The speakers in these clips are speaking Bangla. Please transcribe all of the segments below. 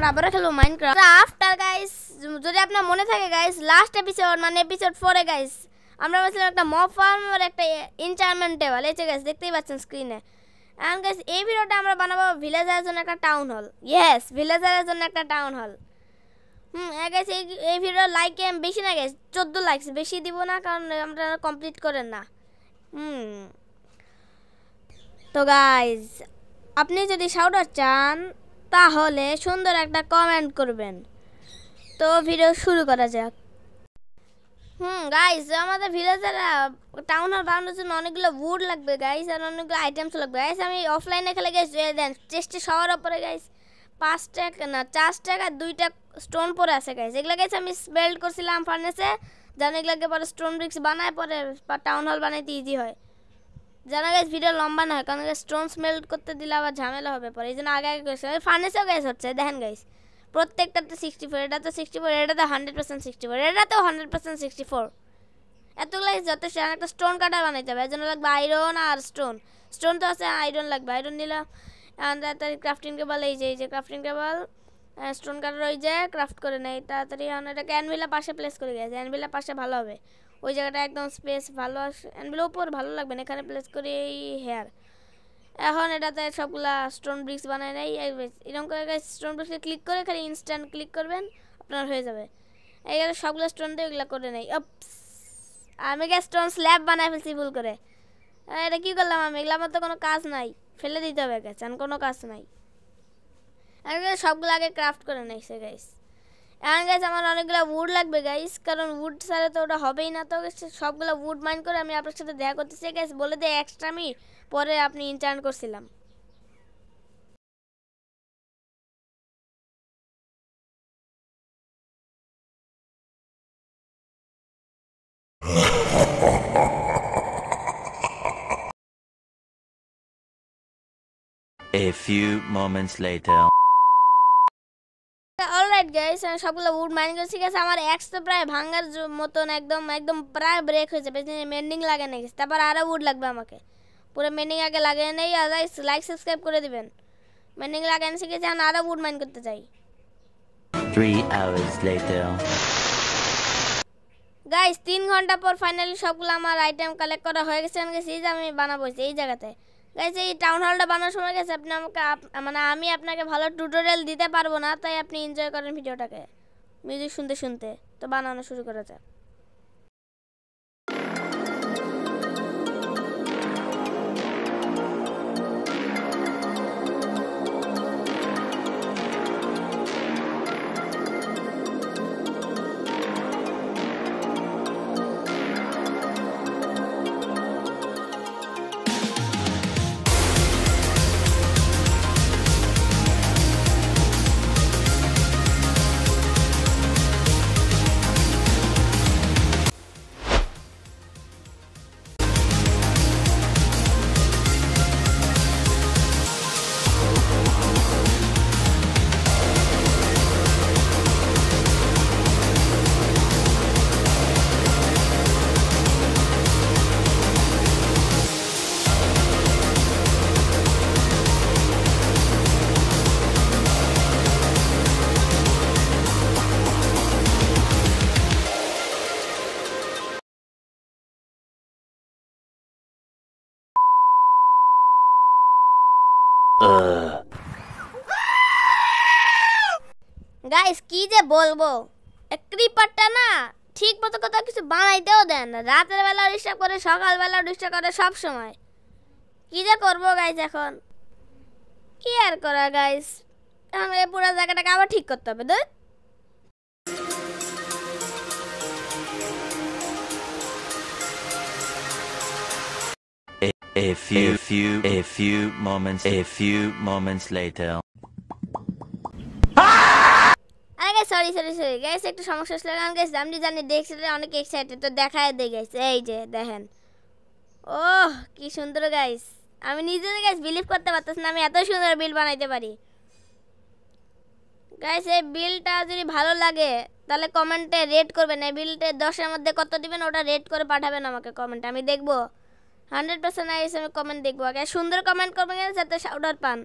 আমরা আবারও খেলবো মাইনক্রাফট আফটার গাইস। যদি আপনার মনে থাকে গাইস, লাস্ট এপিসোড মানে এপিসোড 4 এ গাইস আমরা বলছিলাম একটা মব ফার্ম আর একটা এনচান্টমেন্ট টেবল। এই যে গাইস দেখতেই পাচ্ছেন স্ক্রিনে। এন্ড গাইস এই ভিডিওটা আমরা বানাবো ভিলেজারের জন্য একটা টাউন হল। ইয়েস, ভিলেজারের জন্য একটা টাউন হল। গাইস এই ভিডিও লাইক বেশি না গাইস, 14 লাইকস, বেশি দিব না কারণ আমরা কমপ্লিট করেন না। তো গাইস আপনি যদি শাউট আউট চান তাহলে সুন্দর একটা কমেন্ট করবেন। তো ভিডিও শুরু করা যাক। গাইস আমাদের ভিলেজের টাউন হল বানানোর জন্য অনেকগুলো উড লাগবে গাইস, আর অনেকগুলো আইটেমস লাগবে গাইস। আমি অফলাইনে খেলে গাইস দেন চেষ্টা সবার উপরে গাইস 5 টাকা না 4 টাকা 2টা স্টোন পরে আছে গাইস। এগুলো গাইস আমি স্মেল্ট করছিলাম ফার্নেসে, জানো এগুলোকে পরে স্টোন ব্রিক্স বানায় পরে টাউন হল বানাইতে ইজি হয়। জানা গাইস ভিডিও লম্বা না হয় কারণ স্টোন স্মেল্ট করতে দিলে আবার ঝামেলা হবে পরে, এই জন্য আগে আগে করেছে। ফার্নেসেও গাইস হচ্ছে দেখেন গাইস, প্রত্যেকটাতে 64, এটা তো 64, এটা তো 100% 64, এটা তো 100% 64। এতগুলো যথেষ্ট। একটা স্টোন কাটার বানাইতে হবে, এর জন্য লাগবে আয়রন আর স্টোন। স্টোন তো আছে, আয়রন লাগবে, আয়রন নিলাম। তাড়াতাড়ি ক্রাফটিং টেবল, এই যে ক্রাফটিং টেবল, স্টোন কাটার ওই যে ক্রাফট করে নেই তাড়াতাড়ি। এটাকে অ্যানভিলের পাশে প্লেস করে গেছে, অ্যানভিলের পাশে ভালো হবে, ওই জায়গাটা একদম স্পেস ভালো আসে। অ্যানভিলের উপর ভালো লাগবে না, এখানে প্লেস করি এই হেয়ার। এখন এটাতে সবগুলা স্টোন ব্রিক্স বানায় নেই, এরকম করে স্টোন ব্রিক্সে ক্লিক করে খালি ইনস্ট্যান্ট ক্লিক করবেন, আপনার হয়ে যাবে। এইখানে সবগুলো স্টোন দিয়ে এগুলো করে নেই। আমি স্টোন স্ল্যাব বানায় ফেলছি ভুল করে। এটা কী করলাম আমি? এগুলো আমার তো কোনো কাজ নাই, ফেলে দিতে হবে গেছে, আর কোনো কাজ নাই। সবগুলো আগে ক্রাফট করে নেইছে গাইস। এখন গাইস আমার অনেকগুলো উড লাগবে গাইস, কারণ উড ছাড়া তো ওটা হবেই না। তো সবগুলো উড মাইন করে আমি আপনার সাথে দেখা করতেছি গাইস। বলে দিয়ে এক্সট্রা আমি পরে আপনি ইনচার্ন করছিলাম। A few moments later. Alright guys আমি সবগুলো উড মাইন করছি গেছে। আমার এক্স তো প্রায় ভাঙার মতন একদম একদম প্রায় ব্রেক হয়ে যাবে, মেন্ডিং লাগে না গেছে। তারপর আরও উড লাগবে আমাকে, পুরো মেন্ডিং আগে লাগিয়ে নেই। আর গাইস লাইক সাবস্ক্রাইব করে দিবেন। মেন্ডিং লাগানো শিখেছি, এখন আরও উড মাইন করতে চাই। 3 hours later. গাইস 3 ঘন্টা পর ফাইনালি সবগুলো আমার আইটেম কালেক্ট করা হয়ে গেছে। এই যে আমি বানাবো এই জায়গাতে গাইস। এই টাউন হলটা বানানোর সময় গেছে আপনি আমাকে মানে আমি আপনাকে ভালো টিউটোরিয়াল দিতে পারবো না, তাই আপনি এনজয় করেন ভিডিওটাকে মিউজিক শুনতে শুনতে। তো বানানো শুরু করা যাক। গাইস কি যে বলবো, ক্রিপারটা না ঠিক মতো কথা কিছু বানাইতেও দেন না। রাতের বেলা ডিস্টার্ব করে, সকালবেলা ডিস্টার্ব করে, সব সময় কি যে করবো গাইস। এখন কি আর করা গাইস, এখন এই পুরো জায়গাটাকে আবার ঠিক করতে হবে। ধর A few moments later. Sorry guys একটু সমস্যা হচ্ছিল কারণ গাইস আমি জানি দেখছি অনেক এক্সাইটেড, তো দেখায় দেই গাইস। এই যে দেখেন, ওহ কি সুন্দর গাইস। আমি নিজে গাইস বিলিভ করতে পারতেছি না আমি এত সুন্দর বিল বানাইতে পারি গাইস। এই বিলটা যদি ভালো লাগে তাহলে কমেন্টে রেট করবেন। এই বিলটা 10 এর মধ্যে কত দিবেন ওটা রেট করে পাঠাবেন আমাকে কমেন্টে, আমি দেখবো 100% আমি কমেন্ট দেখবো। আগে সুন্দর কমেন্ট করবেন যাতে শাউট আউট পান।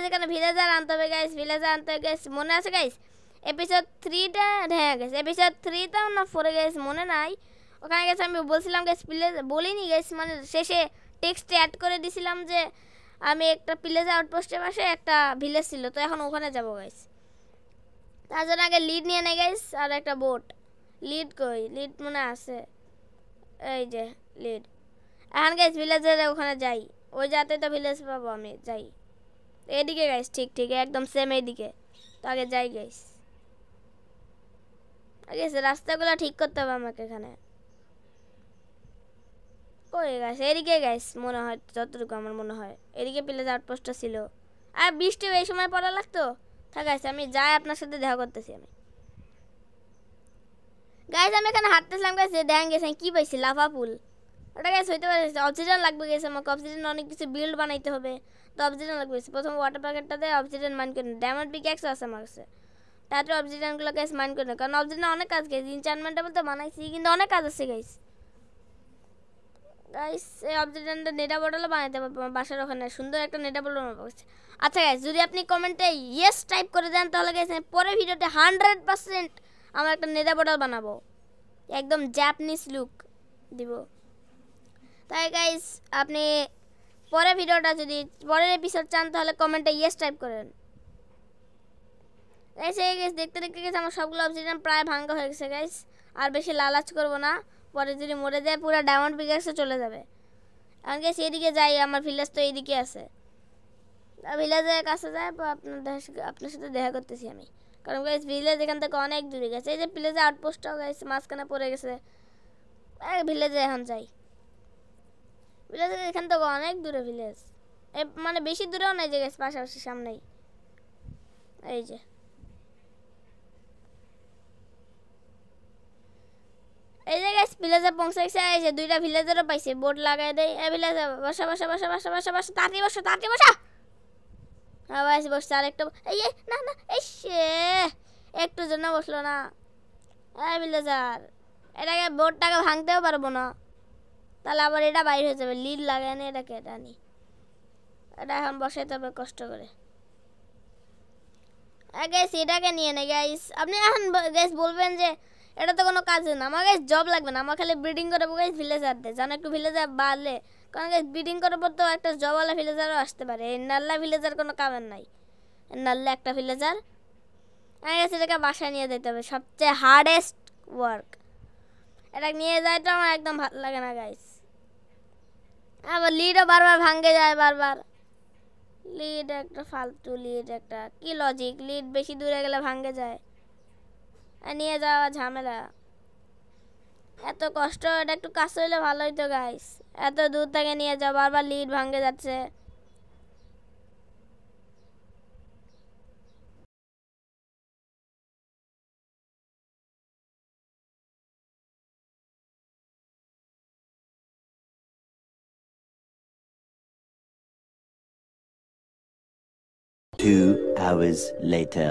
যেখানে ভিলেজার আনতে হবে গাইস, ভিলেজার আনতে হবে গাইস। মনে আছে গাইস এপিসোড 3টা? হ্যাঁ গাইস এপিসোড 3টাও না 4 গাইস মনে নাই। ওখানে গেছে আমি বলছিলাম গাইস বলিনি গাইস, মানে শেষে টেক্সটে অ্যাড করে দিছিলাম যে আমি একটা ভিলেজ আউটপোস্টের পাশে একটা ভিলেজ ছিল, তো এখন ওখানে যাব গাইস। তার জন্য আগে লিড নিয়ে নেই গাইস, আর একটা বোট। লিড কই? লিড মনে আছে, এই যে লিড। এখন গাইস ভিলেজের ওখানে যাই, ওই যাতে তো ভিলেজ পাবো আমি। যাই এদিকে গাইস, ঠিক ঠিক একদম সেম এইদিকে। তো আগে যাই গাইস, আগে রাস্তাগুলো ঠিক করতে হবে আমাকে এখানে। কই গাইস? এদিকে গাইস মনে হয়, যতটুকু আমার মনে হয় এদিকে ভিলেজ আউটপোস্টটা ছিল। আর বৃষ্টি এই সময় পড়া লাগতো। থাক গাইস আমি যাই, আপনার সাথে দেখা করতেছি আমি। গাইস আমি এখানে হাঁটতেছিলাম গাইস, দেখেন গেছে কি পাইছি, লাভা পুল। ওটা গাইস হইতে পারে অবসিডিয়ান লাগবে গেছে আমাকে। অবসিডিয়ান অনেক কিছু বিল্ড বানাইতে হবে, তো অবসিডিয়ান লাগবে। প্রথম ওয়াটার প্যাকেটটাতে অবসিডিয়ান মাইন করে, ডায়মন্ড পিক্যাক্স আছে আমার কাছে, তারপরে অবসিডিয়ানগুলো গাইস মাইন করে, কারণ অবসিডিয়ান অনেক কাজ গাইস। ইনচান্টমেন্টটা বলতে বানাইছি কিন্তু অনেক কাজ আছে গাইস। গাইস এই অবসিডিয়ানটা নেডা বটলও বানাইতে পারবো বাসার ওখানে, সুন্দর একটা নেডা বটল বানাবো। আচ্ছা গাইস যদি আপনি কমেন্টে ইয়েস টাইপ করে দেন তাহলে গাইস আমি পরের ভিডিওতে 100% আমার একটা নেডা বটল বানাবো, একদম জাপানিজ লুক দিব। তাই গাইস আপনি পরের ভিডিওটা যদি পরের এপিসোড চান তাহলে কমেন্টে ইয়েস টাইপ করেন। গাইস এই গাইস দেখতে দেখতে গেছে আমার সবগুলো অবসিডিয়ান প্রায় ভাঙা হয়ে গেছে গাইস। আর বেশি লালাচ করবো না, পরে যদি মরে যায় পুরো ডায়মন্ড পিক্যাক্সে চলে যাবে। এখন গাইস এদিকে যাই, আমার ভিলেজ তো এইদিকে আছে। ভিলেজের কাছে যাই, আপনার সাথে দেখা করতেছি আমি, কারণ গাইস ভিলেজ এখান থেকে অনেক দূরে গেছে। এই যে ভিলেজে আউটপোস্টটাও গাইস মাঝখানে পড়ে গেছে। ভিলেজে এখন যাই, ভিলেজ এখান থেকে অনেক দূরে ভিলেজ, মানে বেশি দূরেও নাই যে গাইস, পাশাপাশি সামনেই। এই যে এই যে গাইস ভিলেজে পৌঁছাইছে। এই যে দুইটা ভিলেজেরও পাইছে, বোর্ড লাগাই দেই। এই ভিলেজে বসা বসা বসা বসা বসা বসা, তাড়াতাড়ি বসা তাড়াতাড়ি বসা। হ্যাঁ গাইস বসছে, আর একটা এই না না এই একটু জন্য বসলো না। এই ভিলেজার এটাকে বোর্ডটাকে ভাঙতেও পারবো না, তাহলে আবার এটা বাইরে হয়ে যাবে। লিড লাগায় না এটাকে, এটা নি, এটা এখন বসাইতে হবে কষ্ট করে। গাইস এটাকে নিয়ে নেই গাইস। আপনি এখন গাইস বলবেন যে এটা তো কোনো কাজে না, আমার গাইস জব লাগবে না, আমার খালি ব্রিডিং করবো গাইস ভিলেজারদের, যেন একটু ভিলেজার বাড়লে। কারণ গাইস ব্রিডিং করার পর তো একটা জবওয়ালা ভিলেজারও আসতে পারে। এই নাল্লা ভিলেজার কোনো কামের নাই, নাল্লা একটা ভিলেজার। আমার কাছে এটাকে বাসায় নিয়ে যেতে হবে, সবচেয়ে হার্ডেস্ট ওয়ার্ক। এটা নিয়ে যায় তো আমার একদম ভালো লাগে না গাইস। আবার লিডও বারবার ভাঙে যায়, বারবার লিড একটা ফালতু। লিড একটা কি লজিক, লিড বেশি দূরে গেলে ভাঙে যায়, আর নিয়ে যাওয়া ঝামেলা। এত কষ্ট, এটা একটু কাছে হইলে ভালো হইতো গাইস। এত দূর থেকে নিয়ে যাও, বারবার লিড ভাঙে যাচ্ছে। Two hours later.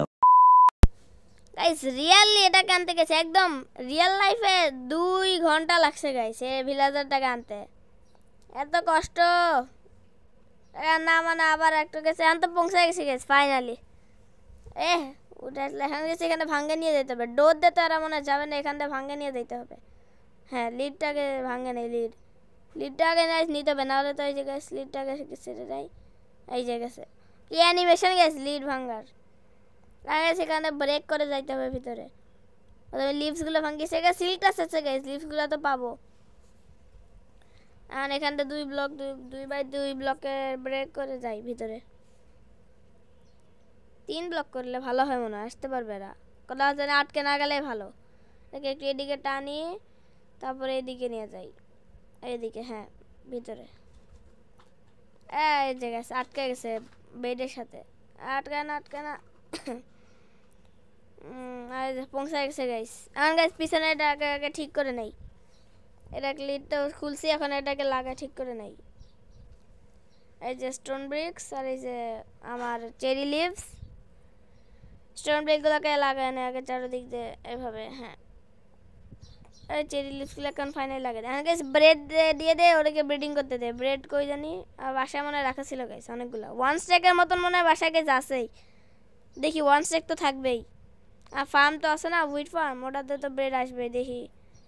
Guys really এটাকে আনতে গেছে, একদম রিয়েল লাইফে 2 ঘন্টা লাগছে গাইস এই ভিলেজারটাকে আনতে। এত কষ্ট না, মানে আবার একটু গেছে, এখন তো পৌঁছে গেছে গাইস ফাইনালি। উঠে আসলে এখানে গেছে, এখানে ভাঙে নিয়ে যেতে হবে। ডোর দিতে আর মনে যাবে না, এখান থেকে ভাঙে নিয়ে যেতে হবে। হ্যাঁ লিডটাকে ভাঙে নেই, লিডটাকে নিতে হবে, নাহলে তো এই যে গাইস লিডটাকে ছেড়ে দেয়। এই যে গেছে কি অ্যানিমেশন গাইস লিড ভাঙার। আগে সেখানে ব্রেক করে যাইতে হবে ভিতরে, লিভসগুলো ভাঙি। সেখানে সিল্কটা আছে গাইস, লিভসগুলো তো পাবো। আর এখানটা 2 ব্লক 2x2 ব্লকে ব্রেক করে যাই ভিতরে। 3 ব্লক করলে ভালো হয় মনে হয়, আসতে পারবে এরা। কোথাও যেন আটকে না গেলে ভালো। দেখে একটু এদিকে টানি, তারপরে এদিকে নিয়ে যাই, এইদিকে। হ্যাঁ ভিতরে এই যে গেছে, আটকে গেছে বেডের সাথে। আটকে না আর পৌঁছে গেছে গাইস। এখন গাইস পিছনে এটাকে আগে ঠিক করে নেই, এটাকে লিডটা খুলছি, এখন এটাকে লাগা ঠিক করে নেই। এই যে স্টোন ব্রিক্স আর এই যে আমার চেরি লিভস, স্টোন ব্রিকগুলোকে লাগায় নেই আগে চারদিক দিয়ে এভাবে। হ্যাঁ চেরি লিপসগুলো এখন ফাইনাল লাগে এখন গাইস ব্রেড দিয়ে দে ওটাকে ব্রিডিং করতে দে ব্রেড কই জানি আর বাসায় মনে রাখা ছিল গাইস অনেকগুলো 1 স্ট্যাকের মতন মনে হয় বাসায় গাইস আছেই দেখি 1 স্ট্যাক তো থাকবেই আর ফার্ম তো আছে না উইট ফার্ম ওটাতে তো ব্রেড আসবে দেখি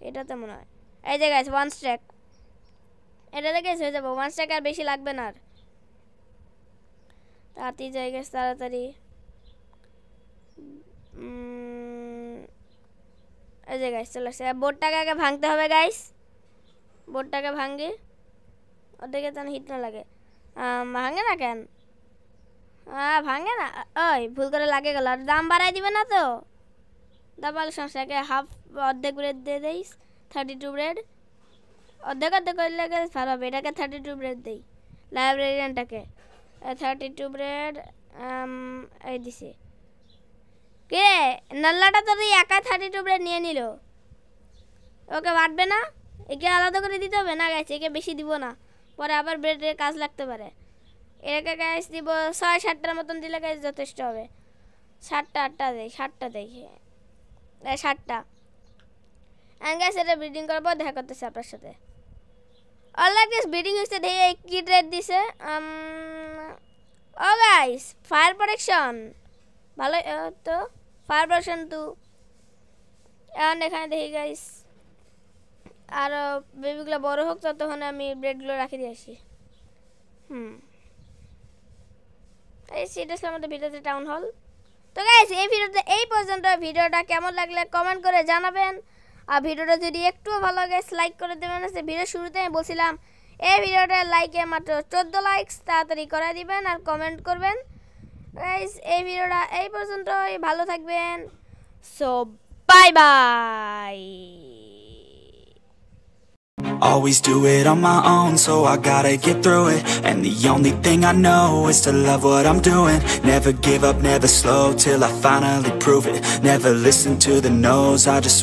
এটাতে মনে হয় এই যে গাইস 1 স্ট্যাক এটাতে গাইস হয়ে যাবে 1 স্ট্যাক আর বেশি লাগবে না আর তাড়াতাড়ি যাই গাইস তাড়াতাড়ি এই যে গাইস চলে আসছে বোর্ডটাকে আগে ভাঙতে হবে গাইস বোর্ডটাকে ভাঙি ওদিকে তো হিট না লাগে ভাঙে না কেন ভাঙে না ওই ভুল করে লাগে গেল আর দাম বাড়াই দিবে না তো দাবাল সমস্যাকে হাফ অর্ধেক ব্রেড দিয়ে দিস 32 ব্রেড অর্ধেক করলে ভালো হবে এটাকে 32 ব্রেড দিই লাইব্রেরিয়ানটাকে 32 ব্রেড এই দিছি কে নাল্লাটা তো একা 32 ব্রেড নিয়ে নিল ওকে বাটবে না একে আলাদা করে দিতে হবে না গাইস একে বেশি দিব না পরে আবার ব্রেডের কাজ লাগতে পারে একে গাইস দিব 6-7টার মতন দিলে গাইস যথেষ্ট হবে 7টা দেই 7টা দেই 7টা এন্ড গাইস এটা ব্রিডিং করব দেখা করতেছি আপনার সাথে অলরাইট গাইস ব্রিডিং হইছে দেই কি রেট দিছে ও গাইস ফায়ার প্রোটেকশন ভালো তো ফায়ার প্রোটেকশন তো এখন এখানে দেখি গাইস আর বেবিগুলো বড় হোক ততক্ষণ আমি ব্রেডগুলো রাখি দিয়ে আসি এই সিরিয়াসলি আমাদের ভিডিওতে টাউন হল তো গাইস এই ভিডিওতে এই পর্যন্ত ভিডিওটা কেমন লাগলে কমেন্ট করে জানাবেন আর ভিডিওটা যদি একটু ভালো লাগে লাইক করে দেবেন ভিডিও শুরুতে আমি বলছিলাম এই ভিডিওটা লাইকে মাত্র 14 লাইকস তাড়াতাড়ি করে দিবেন আর কমেন্ট করবেন গাইস এই ভিডিওটা এই পর্যন্তই ভালো থাকবেন so bye bye Always do it on my own, so I gotta get through it. And the only thing I know is to love what I'm doing. Never give up, never slow, till I finally prove it. Never listen to the no's, I just